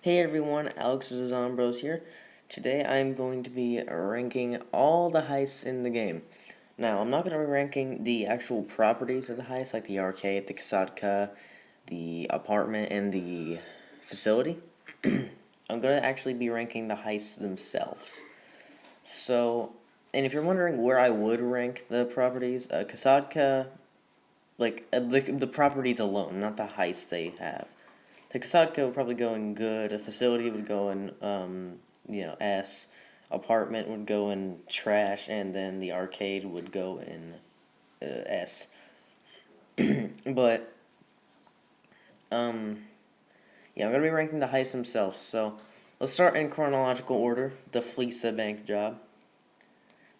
Hey everyone, Alex's Zombros here. Today I'm going to be ranking all the heists in the game. Now, I'm not going to be ranking the actual properties of the heist, like the arcade, the kasadka, the apartment, and the facility. I'm going to actually be ranking the heists themselves. So, and if you're wondering where I would rank the properties, kasadka, the properties alone, not the heists they have. The Kasadka would probably go in good. A facility would go in, S. Apartment would go in trash, and then the arcade would go in S. But yeah, I'm gonna be ranking the heists themselves. So let's start in chronological order. The Fleesa Bank job.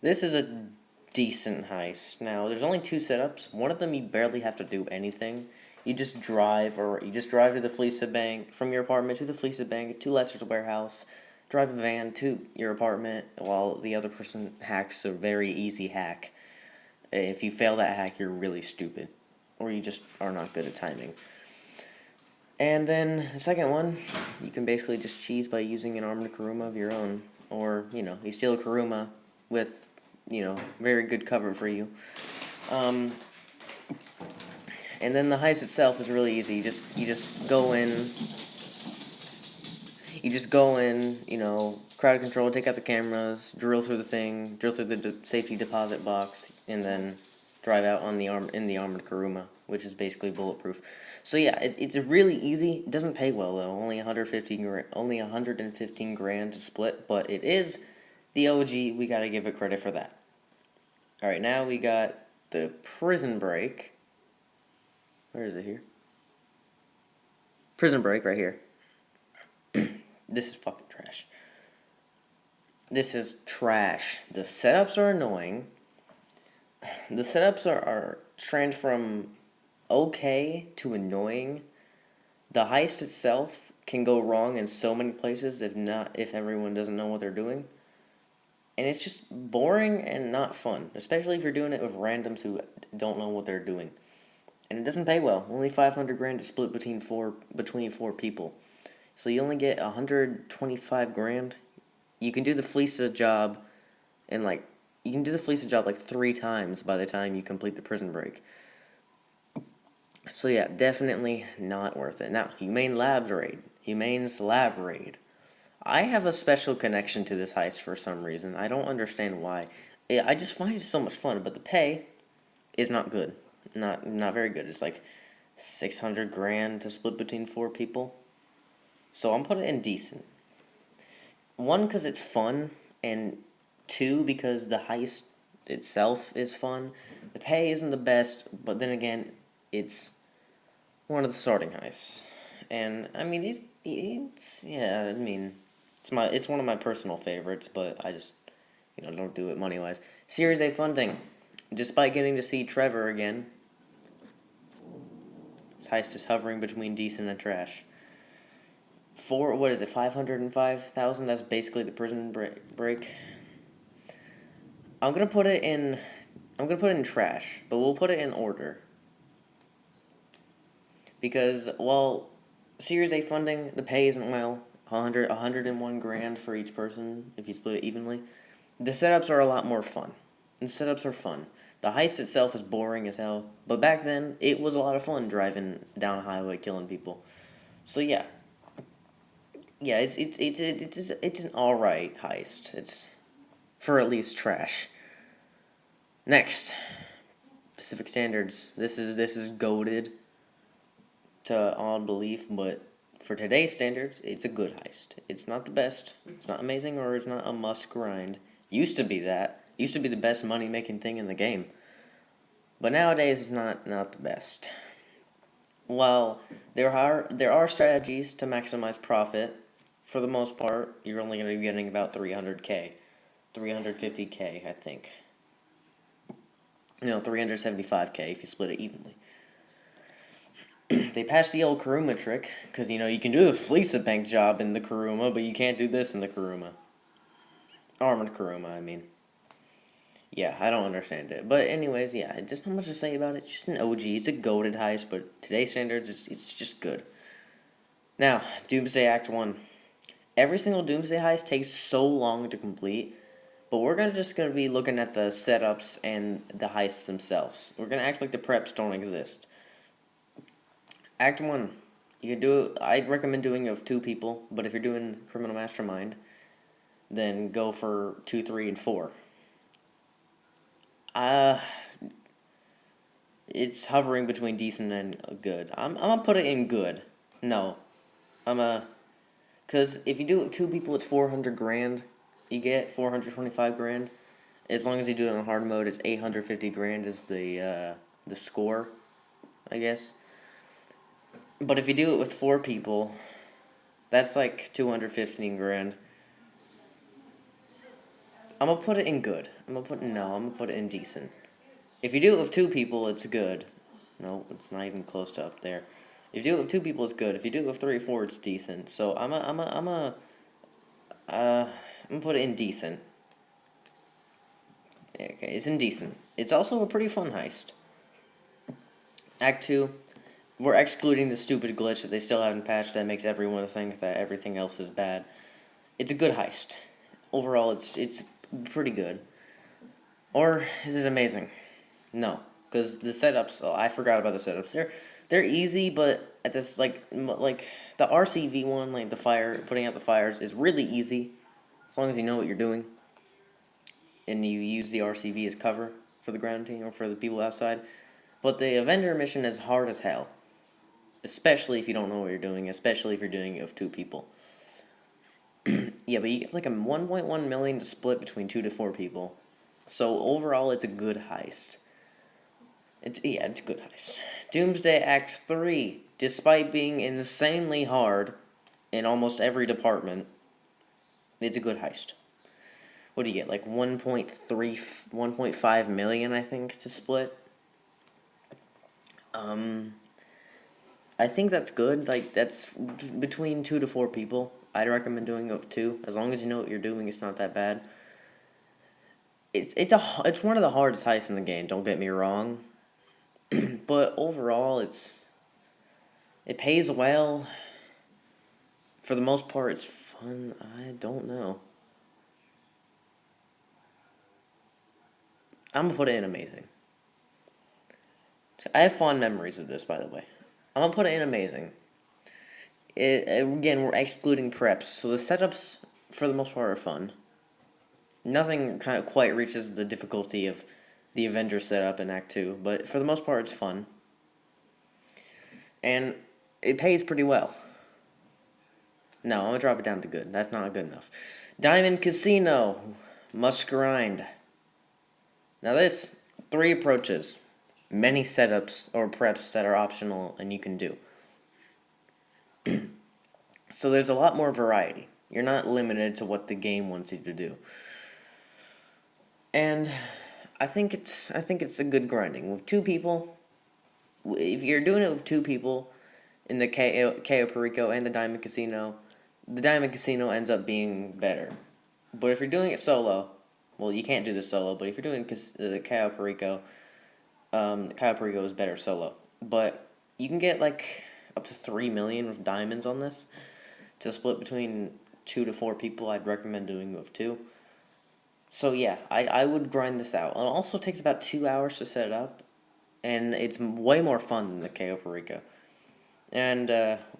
This is a decent heist. Now, there's only two setups. One of them you barely have to do anything. You just drive to the Fleesa Bank, from your apartment to the Fleesa Bank, to Lester's warehouse, drive a van to your apartment while the other person hacks a very easy hack. If you fail that hack, you're really stupid, or you just are not good at timing. And then the second one, you can basically just cheese by using an armored Kuruma of your own, or you steal a Kuruma with very good cover for you. And then the heist itself is really easy. You just go in. Crowd control, take out the cameras, drill through the safety deposit box, and then drive out in the armored Kuruma, which is basically bulletproof. So yeah, it's really easy. It doesn't pay well though. Only 115 grand to split, but it is the OG. We gotta give it credit for that. All right, now we got the prison break. Where is it here? Prison break right here. This is fucking trash. This is trash. The setups are annoying. The setups are trend from okay to annoying. The heist itself can go wrong in so many places if everyone doesn't know what they're doing. And it's just boring and not fun, especially if you're doing it with randoms who don't know what they're doing. And it doesn't pay well. Only 500 grand to split between four people. So you only get 125 grand. You can do the Fleesa job like 3 times by the time you complete the prison break. So yeah, definitely not worth it. Now, Humane's Lab Raid. I have a special connection to this heist for some reason. I don't understand why. I just find it so much fun, but the pay is not good. Not very good. It's like 600 grand to split between 4 people. So I'm putting it in decent. 1, because it's fun, and 2, because the heist itself is fun. The pay isn't the best, but then again, it's one of the starting heists. And I mean, it's one of my personal favorites, but I just don't do it money wise. Series A funding. Despite getting to see Trevor again, this heist is hovering between decent and trash. 505,000? That's basically the prison break. I'm gonna put it in trash, but we'll put it in order. Because while Series A funding, the pay isn't 101 grand for each person if you split it evenly. The setups are a lot more fun. The setups are fun. The heist itself is boring as hell, but back then it was a lot of fun driving down a highway killing people. So yeah, it's an all right heist. It's for at least trash. Next, Pacific Standards. This is goated to odd belief, but for today's standards, it's a good heist. It's not the best. It's not amazing, or it's not a must grind. Used to be that. Used to be the best money making thing in the game. But nowadays it's not the best. While there are strategies to maximize profit, for the most part, you're only going to be getting about 300k. 350k, I think. 375k if you split it evenly. They patched the old Kuruma trick, because, you can do the Fleesa Bank job in the Kuruma, but you can't do this in the Kuruma. Armored Kuruma, I mean. Yeah, I don't understand it. But anyways, yeah, just not much to say about it. It's just an OG. It's a goated heist, but today's standards, it's just good. Now, Doomsday Act 1. Every single Doomsday heist takes so long to complete, but we're just gonna be looking at the setups and the heists themselves. We're gonna act like the preps don't exist. Act 1, you can do it. I'd recommend doing it with 2 people, but if you're doing Criminal Mastermind, then go for 2, 3, and 4. Uh, it's hovering between decent and good. I'm gonna put it in good. No, cause if you do it with 2 people, it's 400 grand. You get 425 grand. As long as you do it on hard mode, it's 850 grand is the score, I guess. But if you do it with 4 people, that's like 215 grand. I'm gonna put it in good. I'm gonna put it in decent. If you do it with 2 people, it's good. No, it's not even close to up there. If you do it with 2 people, it's good. If you do it with 3 or 4, it's decent. So I'm gonna put it in decent. Okay, it's indecent. It's also a pretty fun heist. Act 2, we're excluding the stupid glitch that they still haven't patched that makes everyone think that everything else is bad. It's a good heist. Overall, it's pretty good. Or is it amazing? No, because the setups. Oh, I forgot about the setups. They're easy, but at this like the RCV one, like the putting out the fires is really easy, as long as you know what you're doing, and you use the RCV as cover for the ground team or for the people outside. But the Avenger mission is hard as hell, especially if you don't know what you're doing, especially if you're doing it with 2 people. Yeah, but you get like a 1.1 million to split between 2 to 4 people. So overall, it's a good heist. It's a good heist. Doomsday Act 3, despite being insanely hard in almost every department, it's a good heist. What do you get? Like 1.5 million, I think, to split. I think that's good. Like, that's between 2 to 4 people. I'd recommend doing it with 2. As long as you know what you're doing, it's not that bad. It's one of the hardest heists in the game, don't get me wrong. But overall, it pays well. For the most part, it's fun. I don't know. I'm gonna put it in amazing. I have fond memories of this, by the way. I'm gonna put it in amazing. Again, we're excluding preps, so the setups, for the most part, are fun. Nothing kind of quite reaches the difficulty of the Avenger setup in Act 2, but for the most part, it's fun. And it pays pretty well. No, I'm gonna drop it down to good. That's not good enough. Diamond Casino. Must grind. Now this, 3 approaches. Many setups or preps that are optional and you can do. So there's a lot more variety. You're not limited to what the game wants you to do. And I think it's a good grinding. With 2 people, if you're doing it with 2 people in the Cayo Perico and the Diamond Casino ends up being better. But if you're doing it solo, well, you can't do this solo, but if you're doing the Cayo Perico, Cayo Perico is better solo. But you can get like up to 3 million with diamonds on this. To split between 2 to 4 people, I'd recommend doing it with 2. So yeah, I would grind this out. It also takes about 2 hours to set it up, and it's way more fun than the Cayo Perico. And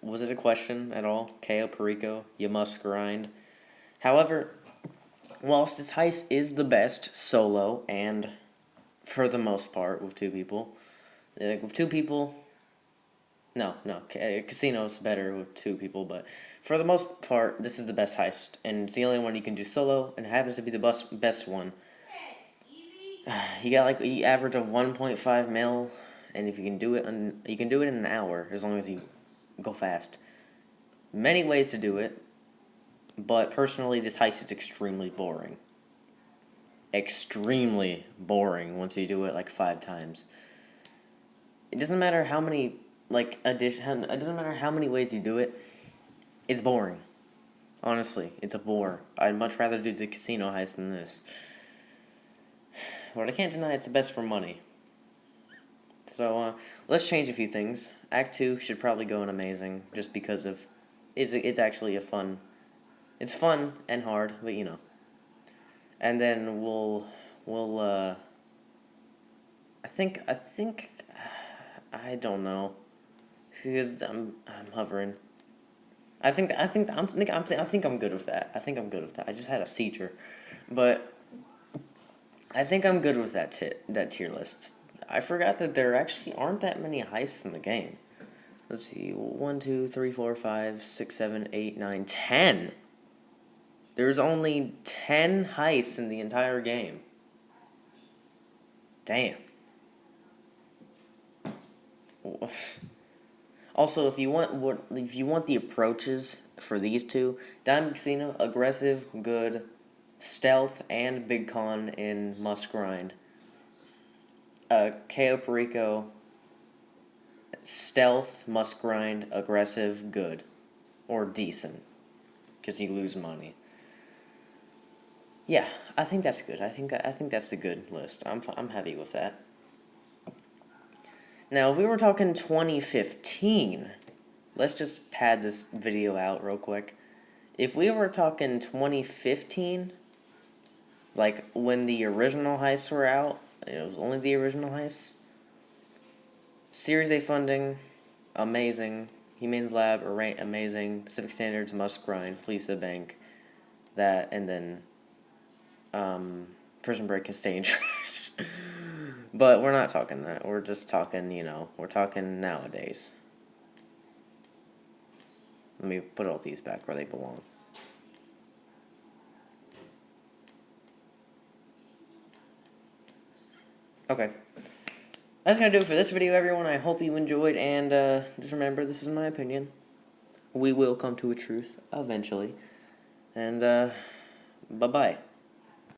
was it a question at all? Cayo Perico, you must grind. However, whilst this heist is the best solo, and for the most part with 2 people, with 2 people, no, casino's better with 2 people, but for the most part, this is the best heist, and it's the only one you can do solo, and it happens to be the best one. You got like an average of 1.5 mil, and if you can do it, you can do it in an hour as long as you go fast. Many ways to do it, but personally, this heist is extremely boring. Extremely boring once you do it like 5 times. It doesn't matter how many it doesn't matter how many ways you do it. It's boring. Honestly, it's a bore. I'd much rather do the casino heist than this. But I can't deny it's the best for money. So, let's change a few things. Act 2 should probably go in amazing, just because of it's actually a fun It's fun and hard, but you know. And then I don't know, because I'm hovering. I think I'm good with that. I think I'm good with that. I just had a seizure, but I think I'm good with that tier list. I forgot that there actually aren't that many heists in the game. Let's see, 1, 2, 3, 4, 5, 6, 7, 8, 9, 10. There's only 10 heists in the entire game. Damn. Also, if you want the approaches for these two, Diamond Casino, aggressive, good, stealth, and big con in must grind. KO Perico, stealth, must grind, aggressive, good, or decent, because you lose money. Yeah, I think that's good. I think that's the good list. I'm happy with that. Now, if we were talking 2015, let's just pad this video out real quick. If we were talking 2015, like when the original heists were out, it was only the original heists. Series A funding, amazing. Humane's Lab, amazing. Pacific Standards, must grind. Fleece the Bank, that, and then Prison Break and Stay in Trash. But we're not talking that. We're just talking, we're talking nowadays. Let me put all these back where they belong. Okay. That's going to do it for this video, everyone. I hope you enjoyed, and just remember, this is my opinion. We will come to a truce eventually. And, bye-bye.